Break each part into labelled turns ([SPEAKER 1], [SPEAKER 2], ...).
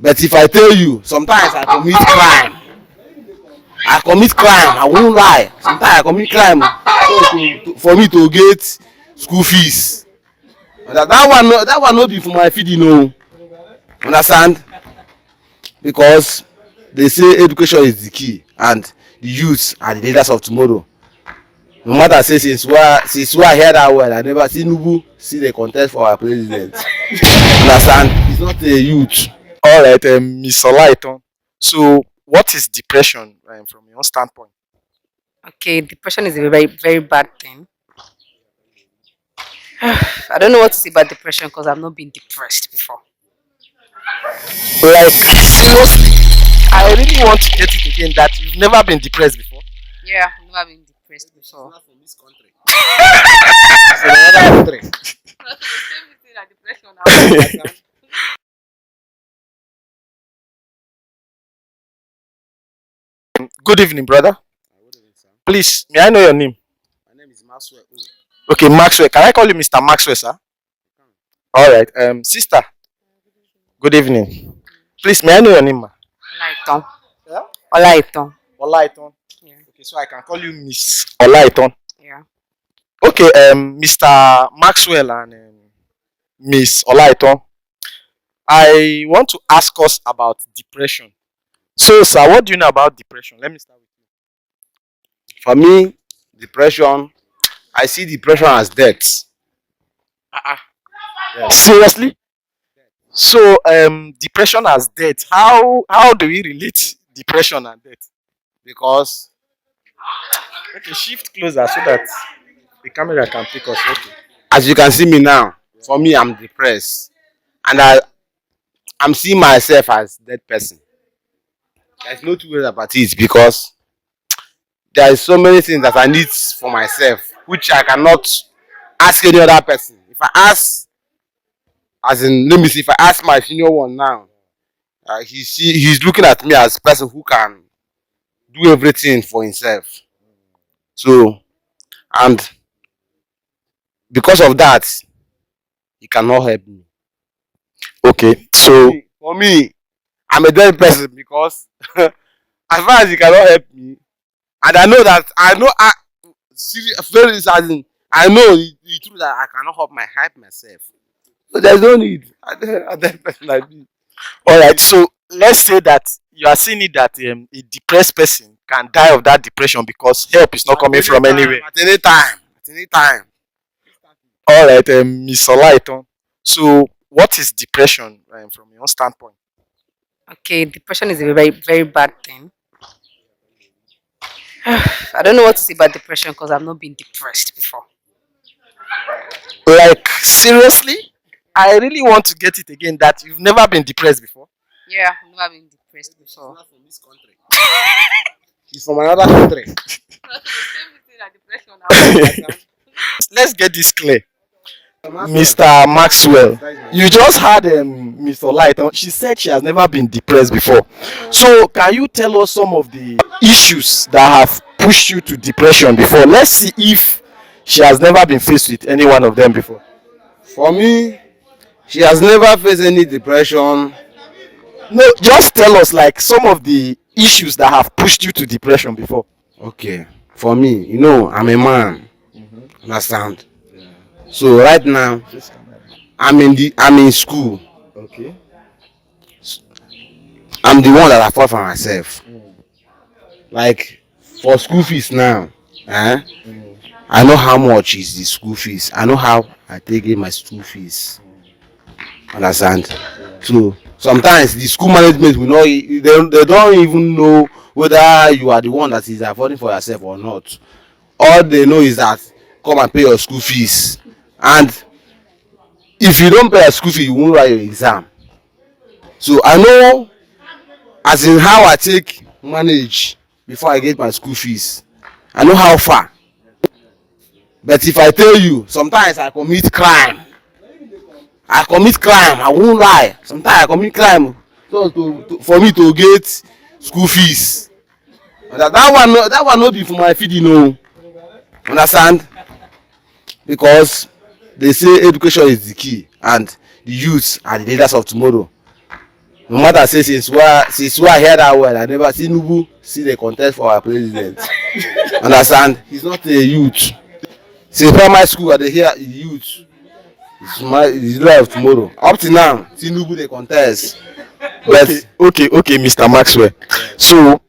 [SPEAKER 1] But if I tell you, sometimes I commit crime. I won't lie. Sometimes I commit crime for me to get school fees. That one no be for my feeding, no. Understand? Because they say education is the key and the youths are the leaders of tomorrow. No matter say since where I hear that word, I never see Nubu see the contest for our president. Understand? He's not a youth.
[SPEAKER 2] All right, Miss Olaiton. So, what is depression from your own standpoint?
[SPEAKER 3] Okay, depression is a very, very bad thing. I don't know what to say about depression because I've not been depressed before.
[SPEAKER 2] Like, seriously, I really want to get it again that you've never been depressed before.
[SPEAKER 3] Yeah, I've never been depressed before.
[SPEAKER 1] Not from this country. It's another country.
[SPEAKER 2] Good evening, brother. Please, may I know your name?
[SPEAKER 1] My name is Maxwell.
[SPEAKER 2] Okay, Maxwell. Can I call you Mr. Maxwell, sir? All right. Sister. Good evening. Please, may I know your name, ma?
[SPEAKER 3] Olaiton.
[SPEAKER 2] Yeah?
[SPEAKER 3] Olaiton.
[SPEAKER 2] Olaiton.
[SPEAKER 3] Yeah.
[SPEAKER 2] Okay, so I can call you Miss Olaiton.
[SPEAKER 3] Yeah.
[SPEAKER 2] Okay, Mr. Maxwell and Miss Olaiton. I want to ask us about depression. So, sir, what do you know about depression? Let me start with you.
[SPEAKER 1] For me, depression, I see depression as death. Yes.
[SPEAKER 2] Seriously? So, depression as death. How do we relate depression and death?
[SPEAKER 1] Because
[SPEAKER 2] Okay, shift closer so that the camera can pick us. Okay.
[SPEAKER 1] as you can see me now, for me, I'm depressed. And I'm seeing myself as dead person. There's no two ways about it because there is so many things that I need for myself, which I cannot ask any other person. If I ask, as in, let me see, if I ask my senior one now, he's looking at me as a person who can do everything for himself. So, and because of that, he cannot help me.
[SPEAKER 2] Okay, so
[SPEAKER 1] For me, I'm a dead person because as far as he cannot help me, and very as in, I know the truth that I cannot help myself. So there's no need. A dead person like me.
[SPEAKER 2] all right. So let's say that you are seeing it that a depressed person can die of that depression because help is not coming from anywhere.
[SPEAKER 1] At any time. At any time.
[SPEAKER 2] All right, Miss Olaiton. So, what is depression from your own standpoint?
[SPEAKER 3] Okay, depression is a very, very bad thing. I don't know what to say about depression because I've not been depressed before.
[SPEAKER 2] Like, seriously? I really want to get it again that you've never been depressed before.
[SPEAKER 3] Yeah, I've never been depressed before.
[SPEAKER 1] Not from this country. He's from another country.
[SPEAKER 2] Let's get this clear. Mr. Maxwell, you just had Miss Olaiton. She said she has never been depressed before. So, can you tell us some of the issues that have pushed you to depression before? Let's see if she has never been faced with any one of them before.
[SPEAKER 1] For me, she has never faced any depression.
[SPEAKER 2] No, just tell us like some of the issues that have pushed you to depression before.
[SPEAKER 1] Okay. For me, I'm a man. Understand? So right now, I'm in school.
[SPEAKER 2] Okay.
[SPEAKER 1] I'm the one that I fought for myself. Like for school fees now, I know how much is the school fees. I know how I take in my school fees. Understand? So sometimes the school management will not. They don't even know whether you are the one that is affording for yourself or not. All they know is that come and pay your school fees, and if you don't pay your school fee, you won't write your exam. So I know, as in how I take manage before I get my school fees. I know how far. But if I tell you, sometimes I commit crime. I won't lie. Sometimes I commit crime for me to get school fees. That one not be for my feeding, no. Understand? Because they say education is the key and the youths are the leaders of tomorrow. No matter say since where I hear that word, I never see Nubu see the contest for our president. Understand? He's not a youth. Since primary school, I dey hear youth. It's the life of tomorrow. Up to now, see Nubu the contest. But
[SPEAKER 2] Okay, Mr. Maxwell. So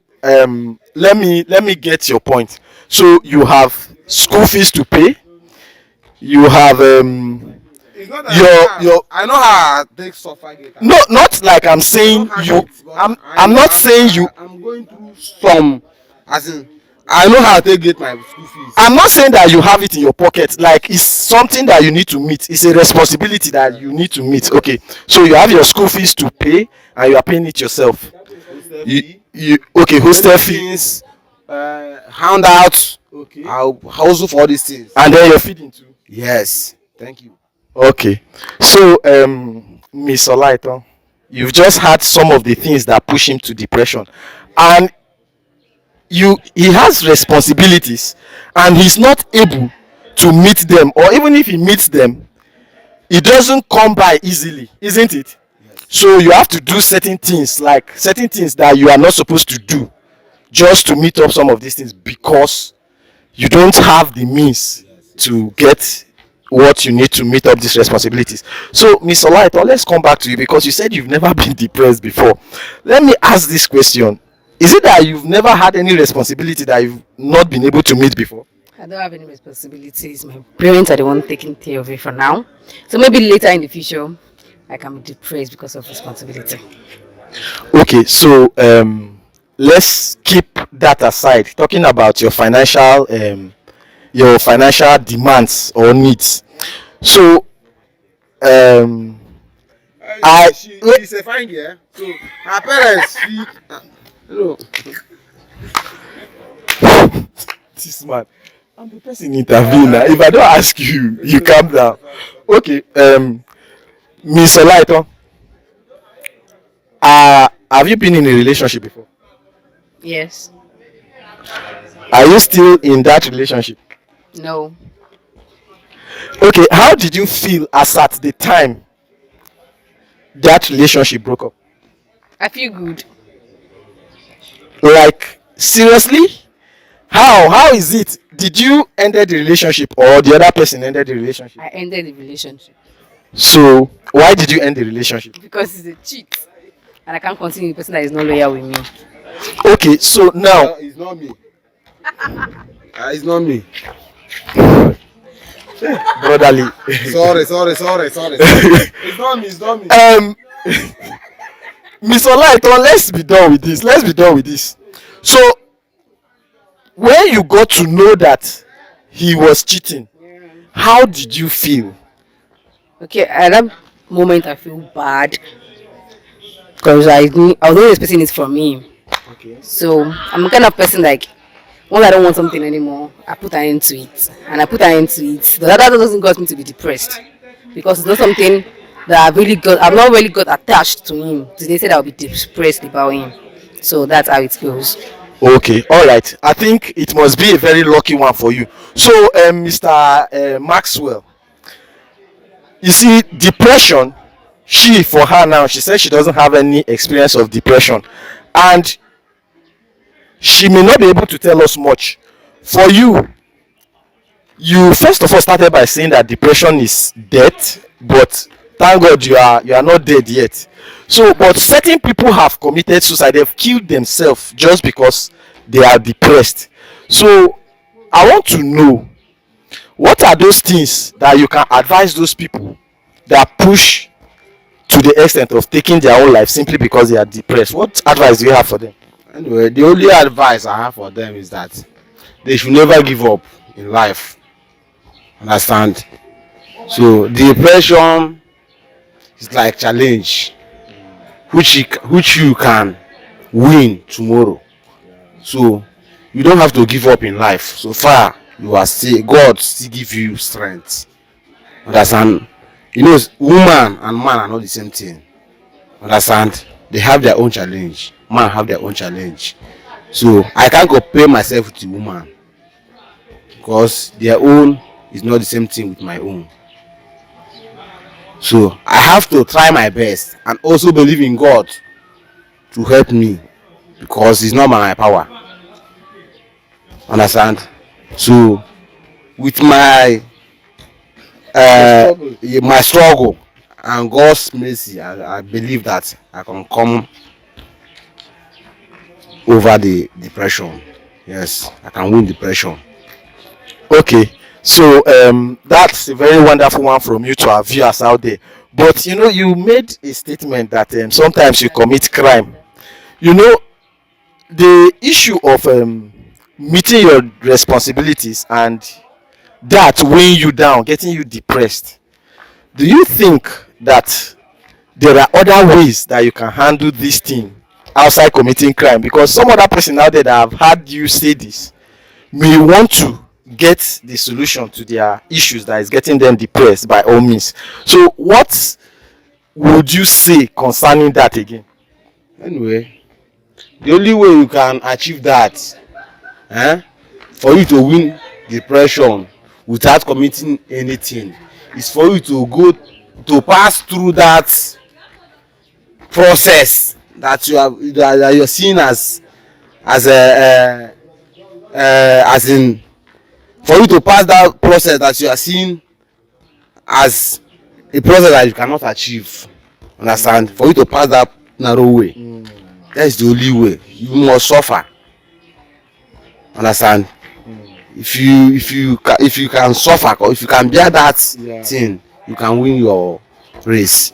[SPEAKER 2] let me get your point. So you have school fees to pay. You have
[SPEAKER 1] it's not that
[SPEAKER 2] your
[SPEAKER 1] I know how I take suffer get.
[SPEAKER 2] no, not like I'm saying you. I'm not saying you.
[SPEAKER 1] I'm going through some, as in, I know how to get my school fees.
[SPEAKER 2] I'm not saying that you have it in your pocket. Like it's something that you need to meet. It's a responsibility that you need to meet. Okay, so you have your school fees to pay, and you are paying it yourself. You okay? Hostel fee,
[SPEAKER 1] Things, handouts.
[SPEAKER 2] okay,
[SPEAKER 1] I'll hustle for all these things.
[SPEAKER 2] and then you're feeding too.
[SPEAKER 1] Yes. Thank you.
[SPEAKER 2] Okay, so Miss Olaiton, you've just had some of the things that push him to depression, and he has responsibilities, and he's not able to meet them, or even if he meets them, it doesn't come by easily, isn't it? So you have to do certain things, like certain things that you are not supposed to do, just to meet up some of these things, because you don't have the means to get what you need to meet up these responsibilities. So Miss Olaito, let's come back to you, because you said you've never been depressed before. Let me ask this question: is it that you've never had any responsibility that you've not been able to meet before?
[SPEAKER 3] I don't have any responsibilities. My parents are the one taking care of it for now. So maybe later in the future, I can be depressed because of responsibility.
[SPEAKER 2] Okay, so let's keep that aside, talking about your financial demands or needs. So I
[SPEAKER 1] She's a fine girl. So her parents, you know.
[SPEAKER 2] this man, I'm the person intervene now. If I don't ask you, you calm down. Okay, Miss Olaito, have you been in a relationship before?
[SPEAKER 3] Yes.
[SPEAKER 2] Are you still in that relationship?
[SPEAKER 3] No.
[SPEAKER 2] Okay, how did you feel as at the time that relationship broke up?
[SPEAKER 3] I feel good.
[SPEAKER 2] Like seriously? How is it? Did you end the relationship, or the other person ended the relationship?
[SPEAKER 3] I ended the relationship
[SPEAKER 2] So why did you end the relationship?
[SPEAKER 3] because he's a cheat. And I can't continue with a person that is not loyal with me.
[SPEAKER 2] Okay, so now
[SPEAKER 1] It's not me. It's not me.
[SPEAKER 2] brotherly.
[SPEAKER 1] Sorry. It's not me. It's not me.
[SPEAKER 2] Miss Olaiton, let's be done with this. So when you got to know that he was cheating, how did you feel?
[SPEAKER 3] Okay, at that moment I feel bad because I was expecting it from him.
[SPEAKER 2] Okay.
[SPEAKER 3] So I'm the kind of person like once I don't want something anymore, I put an end to it. And I put an end to it. But that doesn't cause me to be depressed. Because it's not something that I've not really got attached to him. So they said I'll be depressed about him. So that's how it goes.
[SPEAKER 2] Okay, all right. I think it must be a very lucky one for you. So, Mr. Maxwell, you see, depression, for her now, she says she doesn't have any experience of depression. And she may not be able to tell us much. For you, you first of all started by saying that depression is death, but thank God you are not dead yet. So, but certain people have committed suicide, they've killed themselves just because they are depressed. So I want to know, what are those things that you can advise those people that push to the extent of taking their own life simply because they are depressed? What advice do you have for them?
[SPEAKER 1] Anyway, the only advice I have for them is that they should never give up in life. Understand? So depression is like challenge, which you can win tomorrow. So you don't have to give up in life. So far you are still, God still give you strength. Understand? You know, woman and man are not the same thing. Understand? They have their own challenge. Man have their own challenge. So I can't compare myself with the woman because their own is not the same thing with my own. So I have to try my best and also believe in God to help me because it's not my power. Understand? So with my struggle and God's mercy, I believe that I can come over the depression. Yes, I can win depression.
[SPEAKER 2] Okay, so that's a very wonderful one from you to our viewers out there. But you know, you made a statement that sometimes you commit crime. You know, the issue of meeting your responsibilities and that weighing you down, getting you depressed. Do you think that there are other ways that you can handle this thing outside committing crime? Because some other person out there that have heard you say this may want to get the solution to their issues that is getting them depressed by all means. So what would you say concerning that again?
[SPEAKER 1] Anyway, the only way you can achieve that, for you to win depression without committing anything, is for you to go to pass through that process that you're seeing as a as in, for you to pass that process that you are seeing as a process that you cannot achieve. Understand? For you to pass that narrow way, that is the only way. You must suffer. Understand? If you can suffer, or if you can bear that thing, you can win your race.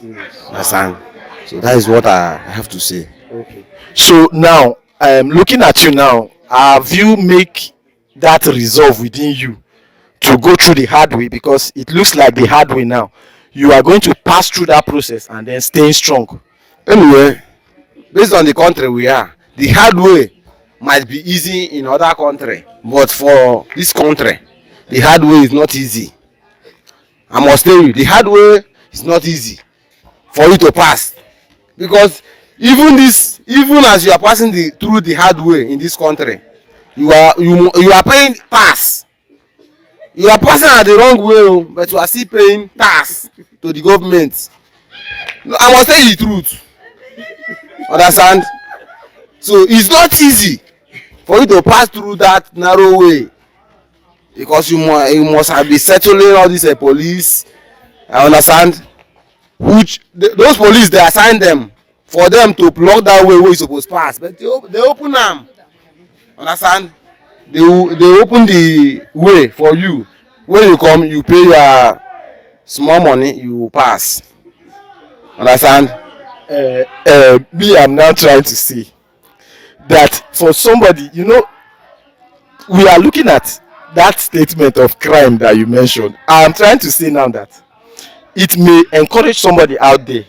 [SPEAKER 1] Understand? So that is what I have to say.
[SPEAKER 2] Okay. So now, looking at you now, have you make that resolve within you to go through the hard way? Because it looks like the hard way now. You are going to pass through that process and then staying strong.
[SPEAKER 1] Anyway, based on the country we are, the hard way might be easy in other country, but for this country, the hard way is not easy. I must tell you, the hard way is not easy for you to pass, because even as you are passing through the hard way in this country, you are paying tax. You are passing at the wrong way, but you are still paying tax to the government. I must tell you the truth. Understand? So it's not easy for you to pass through that narrow way, because you must have been settling all this police. I understand. Those police, they assign them for them to block that way where you supposed to pass, but they open them. Understand? They open the way for you. When you come, you pay your small money, you pass. Understand?
[SPEAKER 2] Me, I'm now trying to say that for somebody, you know, we are looking at that statement of crime that you mentioned. I'm trying to say now that it may encourage somebody out there.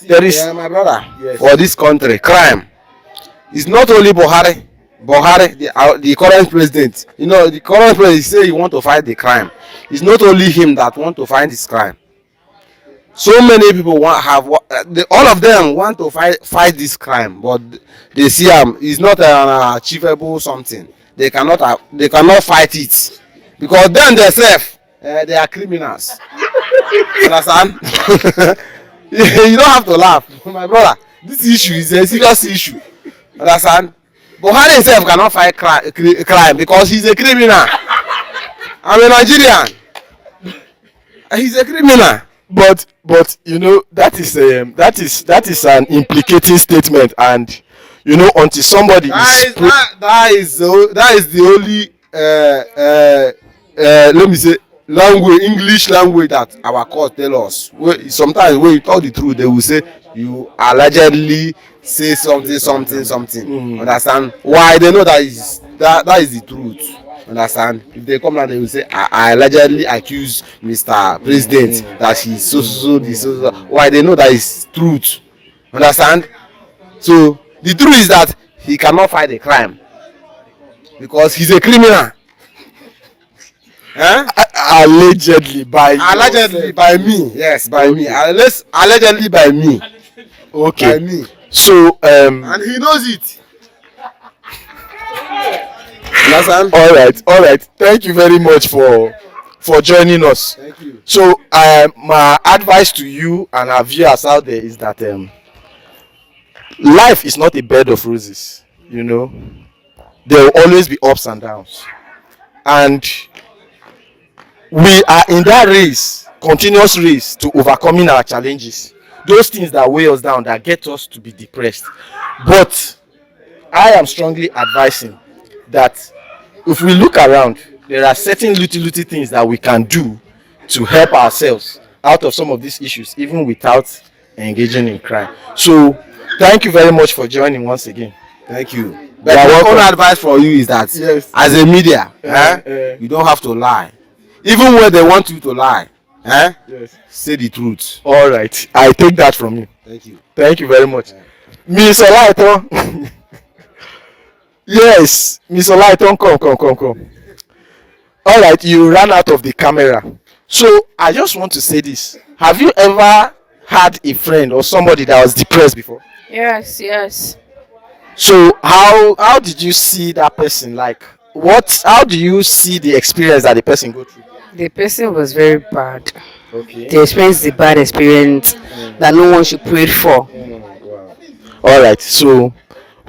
[SPEAKER 2] There is,
[SPEAKER 1] my brother,
[SPEAKER 2] yes,
[SPEAKER 1] for this country, crime is not only Buhari, the current president. You know, the current president say he want to fight the crime. It's not only him that want to fight this crime. So many people all of them want to fight this crime, but they see it's not an achievable something. They cannot fight it, because them themselves, they are criminals. Understand? You don't have to laugh, my brother. This issue is a serious issue. Understand? Buhari himself cannot fight crime because he's a criminal. I'm a Nigerian. He's a criminal.
[SPEAKER 2] but you know, that is an implicating statement, and you know, until somebody
[SPEAKER 1] that is the only let me say English language that our court tell us. Sometimes when you talk the truth, they will say you allegedly say something. Understand? Why? They know that is the truth. Understand? If they come and they will say I allegedly accuse Mr. President that he's so. Why? They know that is truth. Understand? So the truth is that he cannot fight the crime because he's a criminal.
[SPEAKER 2] Allegedly by
[SPEAKER 1] me. Yes, by me. Allegedly by me.
[SPEAKER 2] Okay.
[SPEAKER 1] By me.
[SPEAKER 2] So
[SPEAKER 1] and he knows it. Understand?
[SPEAKER 2] All right. Thank you very much for joining us.
[SPEAKER 1] Thank you.
[SPEAKER 2] So my advice to you and our viewers out there is that life is not a bed of roses, you know. There will always be ups and downs. And we are in that race, continuous race to overcoming our challenges. Those things that weigh us down, that get us to be depressed. But I am strongly advising that if we look around, there are certain little things that we can do to help ourselves out of some of these issues, even without engaging in crime. So, thank you very much for joining once again.
[SPEAKER 1] Thank you.
[SPEAKER 2] You
[SPEAKER 1] But
[SPEAKER 2] are
[SPEAKER 1] my
[SPEAKER 2] welcome.
[SPEAKER 1] own advice for you is that
[SPEAKER 2] Yes.
[SPEAKER 1] as a media, you don't have to lie. Even when they want you to lie,
[SPEAKER 2] Yes.
[SPEAKER 1] say the truth.
[SPEAKER 2] All right, I take that from you.
[SPEAKER 1] Thank you.
[SPEAKER 2] Thank you very much. Miss Olaiton. Yes, Miss Olaiton, come. All right, you ran out of the camera. So I just want to say this. Have you ever had a friend or somebody that was depressed before?
[SPEAKER 3] Yes.
[SPEAKER 2] So how did you see that person? Like how do you see the experience that the person go through?
[SPEAKER 3] The person was very bad.
[SPEAKER 2] Okay.
[SPEAKER 3] They experienced a bad experience that no one should pray for.
[SPEAKER 2] All right. So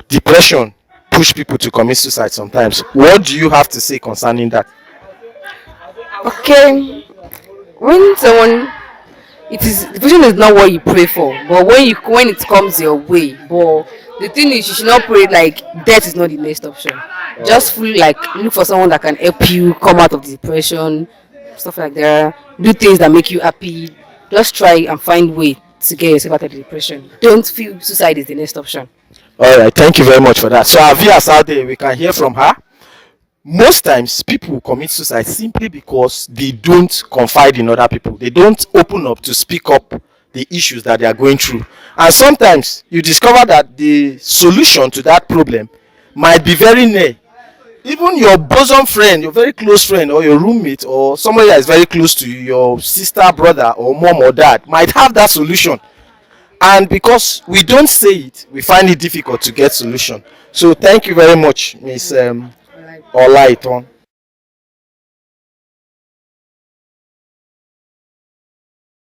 [SPEAKER 2] depression push people to commit suicide sometimes. What do you have to say concerning that?
[SPEAKER 3] Okay, when someone, it is depression is not what you pray for, but when it comes your way. But the thing is, you should not pray like death is not the next option. Just feel like look for someone that can help you come out of the depression, stuff like that. Do things that make you happy. Just try and find way to get yourself out of the depression. Don't feel suicide is the next option.
[SPEAKER 2] All right. Thank you very much for that. So our viewers out there, we can hear from her. Most times people commit suicide simply because they don't confide in other people. They don't open up to speak up the issues that they are going through. And sometimes you discover that the solution to that problem might be very near. Even your bosom friend, your very close friend, or your roommate, or somebody that is very close to you, your sister, brother, or mom or dad, might have that solution. And because we don't say it, we find it difficult to get solution. So thank you very much, Miss Olaiton.